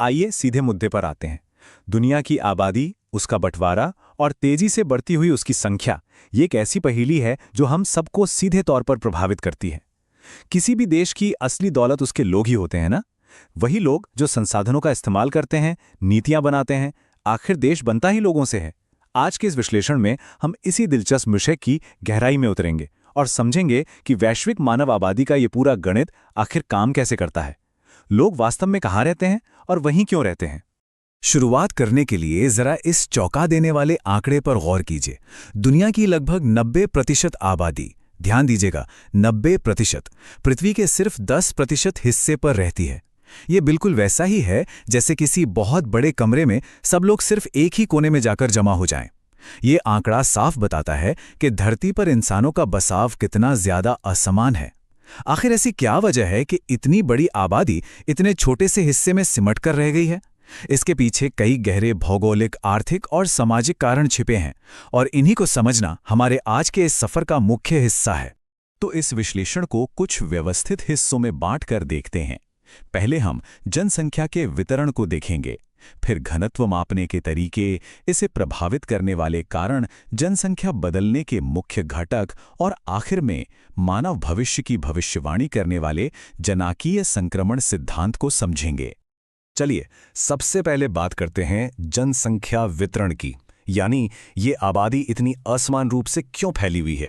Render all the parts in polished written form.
आइए सीधे मुद्दे पर आते हैं। दुनिया की आबादी, उसका बंटवारा और तेजी से बढ़ती हुई उसकी संख्या, ये एक ऐसी पहेली है जो हम सबको सीधे तौर पर प्रभावित करती है। किसी भी देश की असली दौलत उसके लोग ही होते हैं ना। वही लोग जो संसाधनों का इस्तेमाल करते हैं, नीतियां बनाते हैं। आखिर देश बनता ही लोगों से है। आज के इस विश्लेषण में हम इसी दिलचस्प विषय की गहराई में उतरेंगे और समझेंगे कि वैश्विक मानव आबादी का ये पूरा गणित आखिर काम कैसे करता है। लोग वास्तव में कहाँ रहते हैं और वहीं क्यों रहते हैं। शुरुआत करने के लिए जरा इस चौंका देने वाले आंकड़े पर गौर कीजिए। दुनिया की लगभग 90% आबादी, ध्यान दीजिएगा 90%, पृथ्वी के सिर्फ 10% हिस्से पर रहती है। ये बिल्कुल वैसा ही है जैसे किसी बहुत बड़े कमरे में सब लोग सिर्फ एक ही कोने में जाकर जमा हो जाएं। ये आंकड़ा साफ बताता है कि धरती पर इंसानों का बसाव कितना ज्यादा असमान है। आखिर ऐसी क्या वजह है कि इतनी बड़ी आबादी इतने छोटे से हिस्से में सिमट कर रह गई है? इसके पीछे कई गहरे भौगोलिक, आर्थिक और सामाजिक कारण छिपे हैं और इन्हीं को समझना हमारे आज के इस सफर का मुख्य हिस्सा है। तो इस विश्लेषण को कुछ व्यवस्थित हिस्सों में बांटकर देखते हैं। पहले हम जनसंख्या के वितरण को देखेंगे, फिर घनत्व मापने के तरीके, इसे प्रभावित करने वाले कारण, जनसंख्या बदलने के मुख्य घटक और आखिर में मानव भविष्य की भविष्यवाणी करने वाले जनाकीय संक्रमण सिद्धांत को समझेंगे। चलिए सबसे पहले बात करते हैं जनसंख्या वितरण की, यानी ये आबादी इतनी असमान रूप से क्यों फैली हुई है।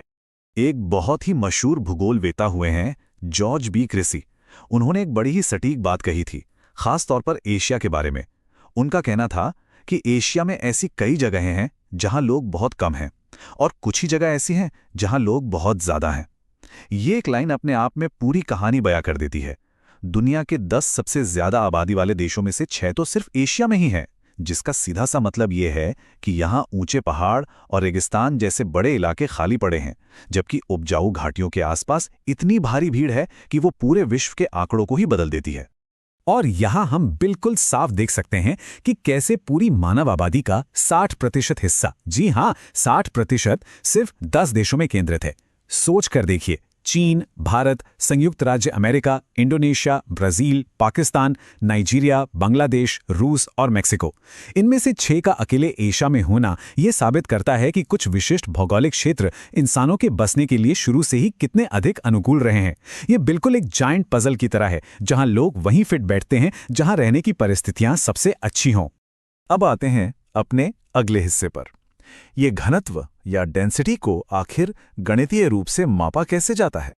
एक बहुत ही मशहूर भूगोलवेता हुए हैं जॉर्ज बी क्रेसी। उन्होंने एक बड़ी ही सटीक बात कही थी, खास तौर पर एशिया के बारे में। उनका कहना था कि एशिया में ऐसी कई जगहें हैं जहां लोग बहुत कम हैं और कुछ ही जगह ऐसी हैं जहां लोग बहुत ज्यादा हैं। ये एक लाइन अपने आप में पूरी कहानी बयां कर देती है। दुनिया के 10 सबसे ज्यादा आबादी वाले देशों में से 6 तो सिर्फ एशिया में ही हैं, जिसका सीधा सा मतलब ये है कि यहाँ ऊंचे पहाड़ और रेगिस्तान जैसे बड़े इलाके खाली पड़े हैं, जबकि उपजाऊ घाटियों के आसपास इतनी भारी भीड़ है कि वो पूरे विश्व के आंकड़ों को ही बदल देती है। और यहाँ हम बिल्कुल साफ देख सकते हैं कि कैसे पूरी मानव आबादी का 60% हिस्सा, जी हाँ 60%, सिर्फ 10 देशों में केंद्रित है। सोच कर देखिए, चीन, भारत, संयुक्त राज्य America, Indonesia, Brazil, Pakistan, Nigeria, Bangladesh, रूस और मेक्सिको। इनमें से 6 का अकेले एशिया में होना ये साबित करता है कि कुछ विशिष्ट भौगोलिक क्षेत्र इंसानों के बसने के लिए शुरू से ही कितने अधिक अनुकूल रहे हैं। ये बिल्कुल एक जायंट पजल की तरह है, जहां लोग वहीं फिट बैठते हैं जहां रहने की परिस्थितियां सबसे अच्छी हों। अब आते हैं अपने अगले हिस्से पर। ये घनत्व या डेंसिटी को आखिर गणितीय रूप से मापा कैसे जाता है?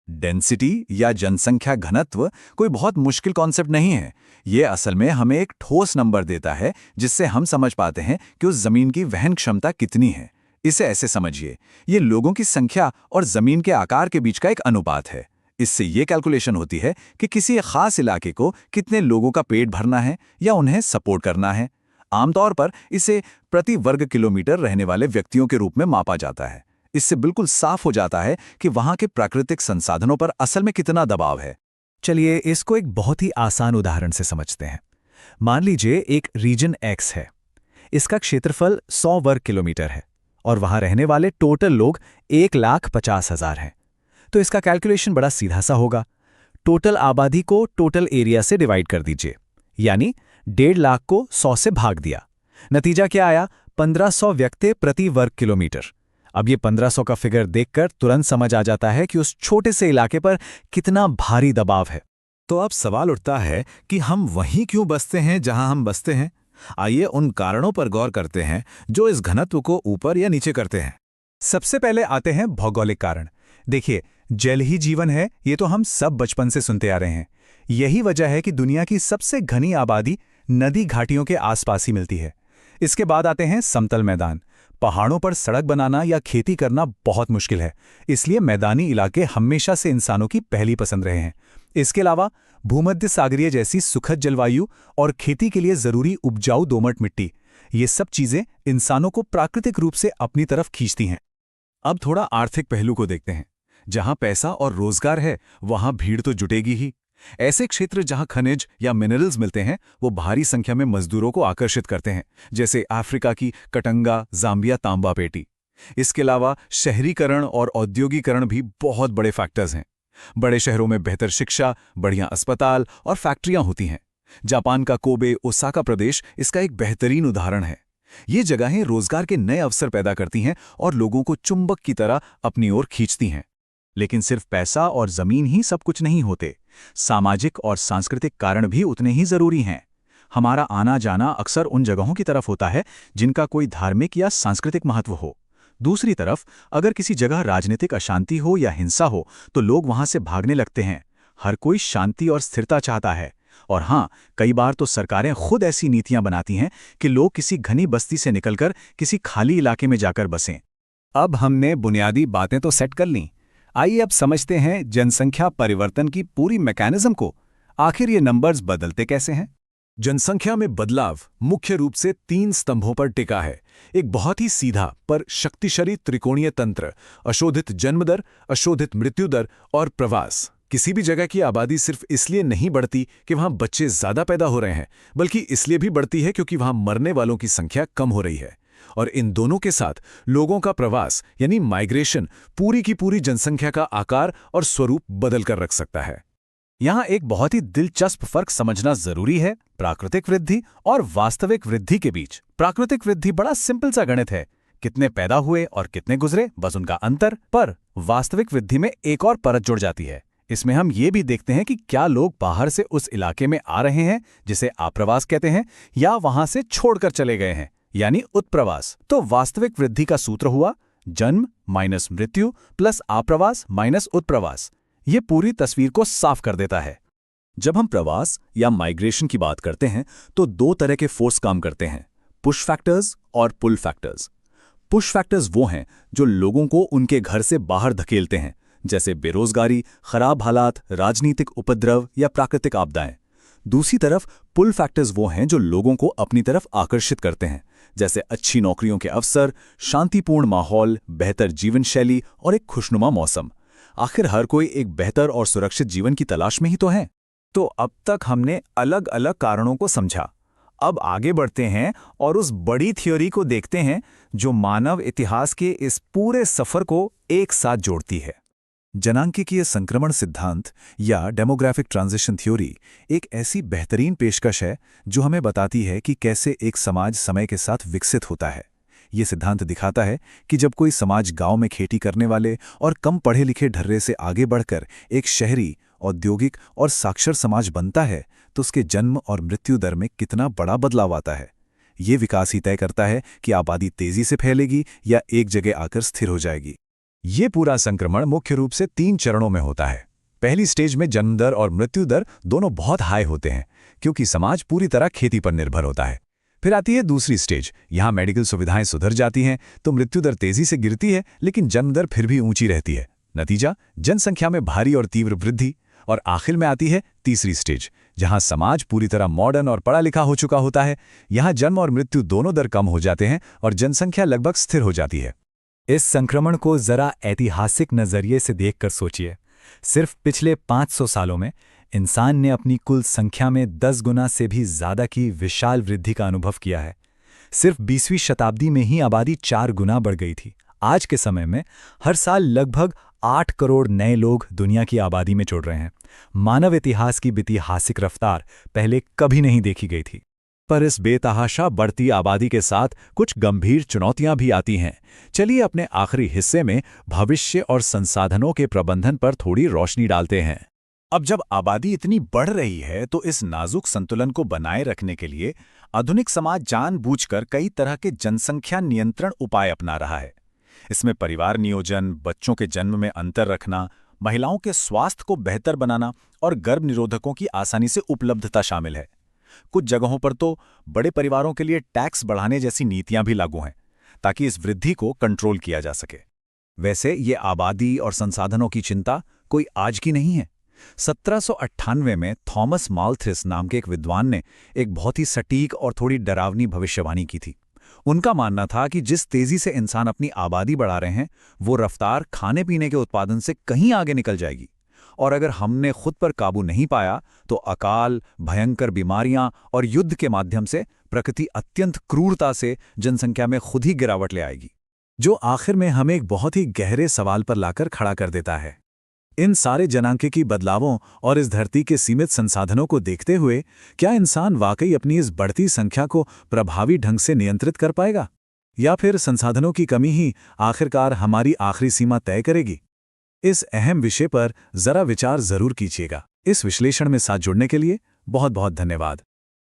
डेंसिटी या जनसंख्या घनत्व कोई बहुत मुश्किल कॉन्सेप्ट नहीं है। ये असल में हमें एक ठोस नंबर देता है जिससे हम समझ पाते हैं कि उस जमीन की वहन क्षमता कितनी है। इसे ऐसे समझिए, ये लोगों की संख्या और जमीन के आकार के बीच का एक अनुपात है। इससे ये कैलकुलेशन होती है कि किसी खास इलाके को कितने लोगों का पेट भरना है या उन्हें सपोर्ट करना है। आमतौर पर इसे प्रति वर्ग किलोमीटर रहने वाले व्यक्तियों के रूप में मापा जाता है। इससे बिल्कुल साफ हो जाता है कि वहां के प्राकृतिक संसाधनों पर असल में कितना दबाव है। चलिए इसको एक बहुत ही आसान उदाहरण से समझते हैं। मान लीजिए एक रीजन एक्स है। इसका क्षेत्रफल 100 वर्ग किलोमीटर है और वहां रहने वाले टोटल लोग 1,50,000 हैं। तो इसका कैलकुलेशन बड़ा सीधा सा होगा। टोटल आबादी को टोटल एरिया से डिवाइड कर दीजिए, यानी 1.5 लाख को 100 से भाग दिया। नतीजा क्या आया? 1500 व्यक्ति प्रति वर्ग किलोमीटर। अब ये 1500 का फिगर देखकर तुरंत समझ आ जाता है कि उस छोटे से इलाके पर कितना भारी दबाव है। तो अब सवाल उठता है कि हम वहीं क्यों बसते हैं जहां हम बसते हैं। आइए उन कारणों पर गौर करते हैं जो इस घनत्व को ऊपर या नीचे करते हैं। सबसे पहले आते हैं भौगोलिक कारण। देखिए, जल ही जीवन है, ये तो हम सब बचपन से सुनते आ रहे हैं। यही वजह है कि दुनिया की सबसे घनी आबादी नदी घाटियों के आसपास ही मिलती है। इसके बाद आते हैं समतल मैदान। पहाड़ों पर सड़क बनाना या खेती करना बहुत मुश्किल है, इसलिए मैदानी इलाके हमेशा से इंसानों की पहली पसंद रहे हैं। इसके अलावा भूमध्य सागरीय जैसी सुखद जलवायु और खेती के लिए जरूरी उपजाऊ दोमट मिट्टी, ये सब चीजें इंसानों को प्राकृतिक रूप से अपनी तरफ खींचती हैं। अब थोड़ा आर्थिक पहलू को देखते हैं। जहां पैसा और रोजगार है वहां भीड़ तो जुटेगी ही। ऐसे क्षेत्र जहां खनिज या मिनरल्स मिलते हैं वो भारी संख्या में मजदूरों को आकर्षित करते हैं, जैसे अफ्रीका की कटंगा, जाम्बिया तांबा पेटी। इसके अलावा शहरीकरण और औद्योगिकरण भी बहुत बड़े फैक्टर्स हैं। बड़े शहरों में बेहतर शिक्षा, बढ़िया अस्पताल और फैक्ट्रियां होती हैं, जापान का कोबे, ओसाका प्रदेश इसका एक बेहतरीन उदाहरण है। ये जगहें रोजगार के नए अवसर पैदा करती हैं और लोगों को चुंबक की तरह अपनी ओर खींचती हैं। लेकिन सिर्फ पैसा और जमीन ही सब कुछ नहीं होते। सामाजिक और सांस्कृतिक कारण भी उतने ही जरूरी हैं। हमारा आना जाना अक्सर उन जगहों की तरफ होता है जिनका कोई धार्मिक या सांस्कृतिक महत्व हो। दूसरी तरफ अगर किसी जगह राजनीतिक अशांति हो या हिंसा हो तो लोग वहां से भागने लगते हैं। हर कोई शांति और स्थिरता चाहता है। और हाँ, कई बार तो सरकारें खुद ऐसी नीतियां बनाती हैं कि लोग किसी घनी बस्ती से निकलकर किसी खाली इलाके में जाकर बसें। अब हमने बुनियादी बातें तो सेट कर लीं। आइए अब समझते हैं जनसंख्या परिवर्तन की पूरी मैकेनिज्म को। आखिर ये नंबर्स बदलते कैसे हैं? जनसंख्या में बदलाव मुख्य रूप से 3 स्तंभों पर टिका है। एक बहुत ही सीधा पर शक्तिशाली त्रिकोणीय तंत्र, अशोधित जन्म दर, अशोधित मृत्यु दर और प्रवास। किसी भी जगह की आबादी सिर्फ इसलिए नहीं बढ़ती कि वहां बच्चे ज्यादा पैदा हो रहे हैं, बल्कि इसलिए भी बढ़ती है क्योंकि वहां मरने वालों की संख्या कम हो रही है। और इन दोनों के साथ लोगों का प्रवास यानी माइग्रेशन पूरी की पूरी जनसंख्या का आकार और स्वरूप बदल कर रख सकता है। यहां एक बहुत ही दिलचस्प फर्क समझना जरूरी है प्राकृतिक वृद्धि और वास्तविक वृद्धि के बीच। प्राकृतिक वृद्धि बड़ा सिंपल सा गणित है, कितने पैदा हुए और कितने गुजरे, बस उनका अंतर। पर वास्तविक वृद्धि में एक और परत जुड़ जाती है। इसमें हम ये भी देखते हैं कि क्या लोग बाहर से उस इलाके में आ रहे हैं, जिसे आप्रवास कहते हैं, या वहां से छोड़कर चले गए हैं, यानी उत्प्रवास। तो वास्तविक वृद्धि का सूत्र हुआ जन्म माइनस मृत्यु प्लस आप्रवास माइनस उत्प्रवास। ये पूरी तस्वीर को साफ कर देता है। जब हम प्रवास या माइग्रेशन की बात करते हैं तो 2 तरह के फोर्स काम करते हैं, पुश फैक्टर्स और पुल फैक्टर्स। पुश फैक्टर्स वो हैं जो लोगों को उनके घर से बाहर धकेलते हैं, जैसे बेरोजगारी, खराब हालात, राजनीतिक उपद्रव या प्राकृतिक आपदाएं। दूसरी तरफ पुल फैक्टर्स वो हैं जो लोगों को अपनी तरफ आकर्षित करते हैं, जैसे अच्छी नौकरियों के अवसर, शांतिपूर्ण माहौल, बेहतर जीवन शैली और एक खुशनुमा मौसम। आखिर हर कोई एक बेहतर और सुरक्षित जीवन की तलाश में ही तो है। तो अब तक हमने अलग अलग कारणों को समझा। अब आगे बढ़ते हैं और उस बड़ी थ्योरी को देखते हैं जो मानव इतिहास के इस पूरे सफर को एक साथ जोड़ती है। जनांकिकीय संक्रमण सिद्धांत या डेमोग्राफिक ट्रांजिशन थ्योरी एक ऐसी बेहतरीन पेशकश है जो हमें बताती है कि कैसे एक समाज समय के साथ विकसित होता है। ये सिद्धांत दिखाता है कि जब कोई समाज गांव में खेती करने वाले और कम पढ़े लिखे ढर्रे से आगे बढ़कर एक शहरी, औद्योगिक और साक्षर समाज बनता है तो उसके जन्म और मृत्यु दर में कितना बड़ा बदलाव आता है। ये विकास ही तय करता है कि आबादी तेजी से फैलेगी या एक जगह आकर स्थिर हो जाएगी। ये पूरा संक्रमण मुख्य रूप से 3 चरणों में होता है। पहली स्टेज में जन्म दर और मृत्यु दर दोनों बहुत हाई होते हैं क्योंकि समाज पूरी तरह खेती पर निर्भर होता है। फिर आती है दूसरी स्टेज। यहाँ मेडिकल सुविधाएं सुधर जाती हैं तो मृत्यु दर तेजी से गिरती है, लेकिन जन्म दर फिर भी ऊंची रहती है। नतीजा जनसंख्या में भारी और तीव्र वृद्धि। और आखिर में आती है तीसरी स्टेज, जहां समाज पूरी तरह मॉडर्न और पढ़ा लिखा हो चुका होता है। यहाँ जन्म और मृत्यु दोनों दर कम हो जाते हैं और जनसंख्या लगभग स्थिर हो जाती है। इस संक्रमण को जरा ऐतिहासिक नजरिए से देखकर सोचिए। सिर्फ पिछले 500 सालों में इंसान ने अपनी कुल संख्या में 10 गुना से भी ज्यादा की विशाल वृद्धि का अनुभव किया है। सिर्फ 20वीं शताब्दी में ही आबादी 4 गुना बढ़ गई थी। आज के समय में हर साल लगभग 8 करोड़ नए लोग दुनिया की आबादी में जुड़ रहे हैं। मानव इतिहास की ऐतिहासिक रफ्तार पहले कभी नहीं देखी गई थी। पर इस बेतहाशा बढ़ती आबादी के साथ कुछ गंभीर चुनौतियां भी आती हैं। चलिए अपने आखिरी हिस्से में भविष्य और संसाधनों के प्रबंधन पर थोड़ी रोशनी डालते हैं। अब जब आबादी इतनी बढ़ रही है तो इस नाजुक संतुलन को बनाए रखने के लिए आधुनिक समाज जानबूझकर कई तरह के जनसंख्या नियंत्रण उपाय अपना रहा है। इसमें परिवार नियोजन, बच्चों के जन्म में अंतर रखना, महिलाओं के स्वास्थ्य को बेहतर बनाना और गर्भ निरोधकों की आसानी से उपलब्धता शामिल है। कुछ जगहों पर तो बड़े परिवारों के लिए टैक्स बढ़ाने जैसी नीतियां भी लागू हैं ताकि इस वृद्धि को कंट्रोल किया जा सके। वैसे ये आबादी और संसाधनों की चिंता कोई आज की नहीं है। 1798 में थॉमस माल्थस नाम के एक विद्वान ने एक बहुत ही सटीक और थोड़ी डरावनी भविष्यवाणी की थी। उनका मानना था कि जिस तेजी से इंसान अपनी आबादी बढ़ा रहे हैं वो रफ्तार खाने पीने के उत्पादन से कहीं आगे निकल जाएगी, और अगर हमने खुद पर काबू नहीं पाया तो अकाल, भयंकर बीमारियां और युद्ध के माध्यम से प्रकृति अत्यंत क्रूरता से जनसंख्या में खुद ही गिरावट ले आएगी, जो आखिर में हमें एक बहुत ही गहरे सवाल पर लाकर खड़ा कर देता है। इन सारे जनसांख्यिकी बदलावों और इस धरती के सीमित संसाधनों को देखते हुए क्या इंसान वाकई अपनी इस बढ़ती संख्या को प्रभावी ढंग से नियंत्रित कर पाएगा, या फिर संसाधनों की कमी ही आखिरकार हमारी आखिरी सीमा तय करेगी? इस अहम विषय पर जरा विचार जरूर कीजिएगा। इस विश्लेषण में साथ जुड़ने के लिए बहुत बहुत धन्यवाद।